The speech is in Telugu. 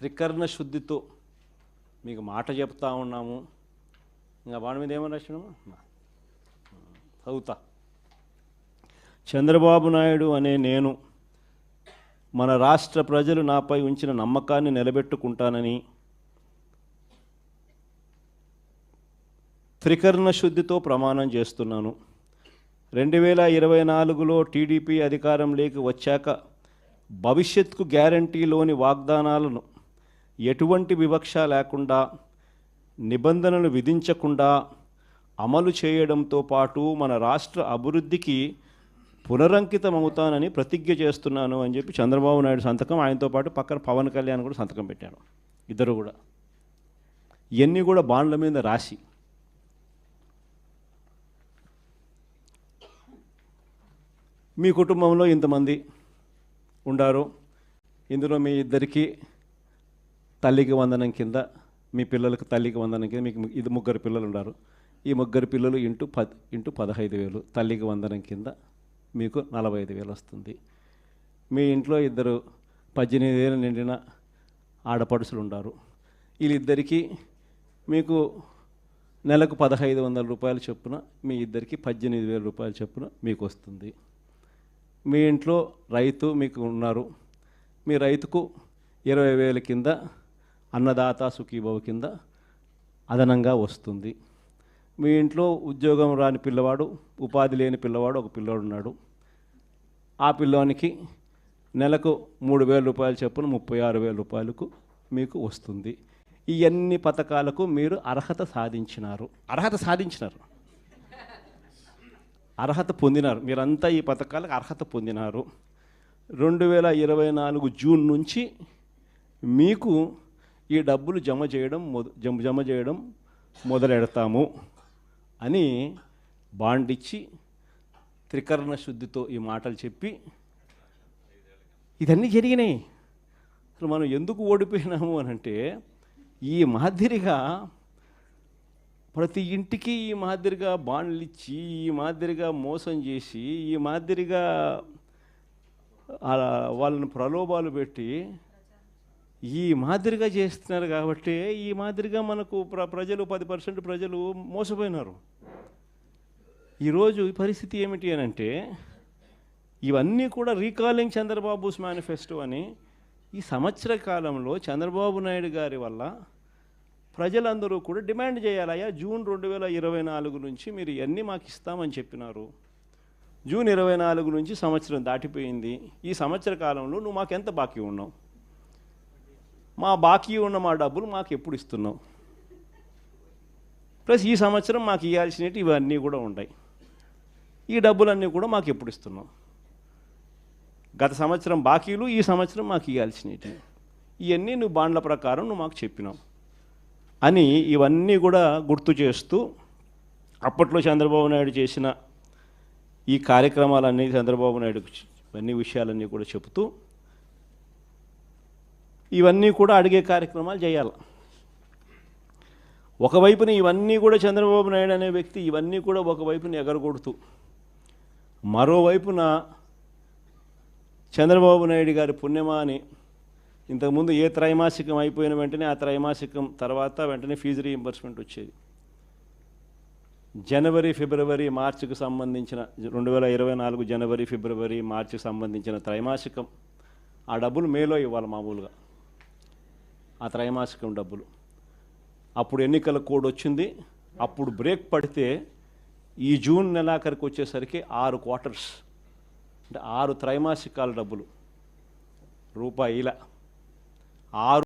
త్రికరణ శుద్ధితో మీకు మాట చెప్తా ఉన్నాము. ఇంకా వాడి మీద ఏమని రాసినాము చదువుతా. చంద్రబాబు నాయుడు అనే నేను మన రాష్ట్ర ప్రజలు నాపై ఉంచిన నమ్మకాన్ని నిలబెట్టుకుంటానని త్రికరణ శుద్ధితో ప్రమాణం చేస్తున్నాను. 2024లో టీడీపీ అధికారంలోకి వచ్చాక భవిష్యత్తుకు గ్యారంటీలోని వాగ్దానాలను ఎటువంటి వివక్ష లేకుండా నిబంధనలు విధించకుండా అమలు చేయడంతో పాటు మన రాష్ట్ర అభివృద్ధికి పునరంకితమవుతానని ప్రతిజ్ఞ చేస్తున్నాను అని చెప్పి చంద్రబాబు నాయుడు సంతకం, ఆయనతో పాటు పక్కన పవన్ కళ్యాణ్ కూడా సంతకం పెట్టాను. ఇద్దరు కూడా ఇవన్నీ కూడా బాండ్ల మీద రాసి మీ కుటుంబంలో ఇంతమంది ఉండారు, ఇందులో మీ ఇద్దరికి తల్లికి వందనం కింద, మీ పిల్లలకు తల్లికి వందనం కింద మీకు ఇది ముగ్గురు పిల్లలు ఉన్నారు. ఈ ముగ్గురు పిల్లలు ఇంటూ 15,000 తల్లికి వందనం కింద మీకు 45,000 వస్తుంది. మీ ఇంట్లో ఇద్దరు 18 ఏళ్ళు నిండిన ఆడపడుచులు ఉన్నారు. వీళ్ళిద్దరికీ మీకు నెలకు 1,500 రూపాయలు చొప్పున, మీ ఇద్దరికి 18,000 రూపాయలు చొప్పున మీకు వస్తుంది. మీ ఇంట్లో రైతు మీకు ఉన్నారు, మీ రైతుకు 20,000 కింద అన్నదాత సుఖీభవ కింద అదనంగా వస్తుంది. మీ ఇంట్లో ఉద్యోగం రాని పిల్లవాడు, ఉపాధి లేని పిల్లవాడు ఒక పిల్లవాడు ఉన్నాడు. ఆ పిల్లవానికి నెలకు 3,000 రూపాయలు చొప్పున 36,000 రూపాయలకు మీకు వస్తుంది. ఈ అన్ని పథకాలకు మీరు అర్హత సాధించినారు, అర్హత పొందినారు. మీరంతా ఈ పథకాలకు అర్హత పొందినారు. 2024 జూన్ నుంచి మీకు ఈ డబ్బులు జమ చేయడం మొదలెడతాము అని బాండ్ ఇచ్చి త్రికరణ శుద్ధితో ఈ మాటలు చెప్పి ఇదన్నీ జరిగినాయి. అసలు మనం ఎందుకు ఓడిపోయినాము అని అంటే, ఈ మాదిరిగా ప్రతి ఇంటికి ఈ మాదిరిగా బాండ్లు ఇచ్చి, ఈ మాదిరిగా మోసం చేసి, ఈ మాదిరిగా వాళ్ళని ప్రలోభాలు పెట్టి ఈ మాదిరిగా చేస్తున్నారు. కాబట్టి ఈ మాదిరిగా మనకు ప్రజలు 10% ప్రజలు మోసపోయినారు. ఈరోజు ఈ పరిస్థితి ఏమిటి అని అంటే, ఇవన్నీ కూడా రీకాలింగ్ చంద్రబాబుస్ మేనిఫెస్టో అని ఈ సంవత్సర కాలంలో చంద్రబాబు నాయుడు గారి వల్ల ప్రజలందరూ కూడా డిమాండ్ చేయాలయ్యా, జూన్ 2024 నుంచి మీరు ఇవన్నీ మాకు ఇస్తామని చెప్పినారు. జూన్ 24 నుంచి సంవత్సరం దాటిపోయింది. ఈ సంవత్సర కాలంలో నువ్వు మాకు ఎంత బాకీ ఉన్నావు, మా బాకీ ఉన్న మా డబ్బులు మాకు ఎప్పుడు ఇస్తున్నావు, ప్లస్ ఈ సంవత్సరం మాకు ఇవ్వాల్సినవి ఇవన్నీ కూడా ఉంటాయి, ఈ డబ్బులన్నీ కూడా మాకు ఎప్పుడు ఇస్తున్నావు, గత సంవత్సరం బాకీలు, ఈ సంవత్సరం మాకు ఇవ్వాల్సినవి ఇవన్నీ నువ్వు బాండ్ల ప్రకారం నువ్వు మాకు చెప్పినావు అని ఇవన్నీ కూడా గుర్తు చేస్తూ అప్పట్లో చంద్రబాబు నాయుడు చేసిన ఈ కార్యక్రమాలన్నీ, చంద్రబాబు నాయుడు అన్ని విషయాలన్నీ కూడా చెబుతూ ఇవన్నీ కూడా అడిగే కార్యక్రమాలు చేయాలి. ఒకవైపున ఇవన్నీ కూడా చంద్రబాబు నాయుడు అనే వ్యక్తి ఇవన్నీ కూడా ఒకవైపున ఎగరగొడుతూ, మరోవైపున చంద్రబాబు నాయుడు గారి పుణ్యమా అని ఇంతకుముందు ఏ త్రైమాసికం అయిపోయిన వెంటనే ఆ త్రైమాసికం తర్వాత వెంటనే ఫీజు రీయింబర్స్మెంట్ వచ్చేది. జనవరి ఫిబ్రవరి మార్చికి సంబంధించిన 2024 జనవరి ఫిబ్రవరి మార్చికి సంబంధించిన త్రైమాసికం ఆ డబ్బులు మేలో ఇవ్వాలి మామూలుగా, ఆ త్రైమాసికం డబ్బులు. అప్పుడు ఎన్నికల కోడ్ వచ్చింది. అప్పుడు బ్రేక్ పడితే ఈ జూన్ నెలాఖరికి వచ్చేసరికి 6 క్వార్టర్స్ అంటే 6 త్రైమాసికాల డబ్బులు రూపాయిల 6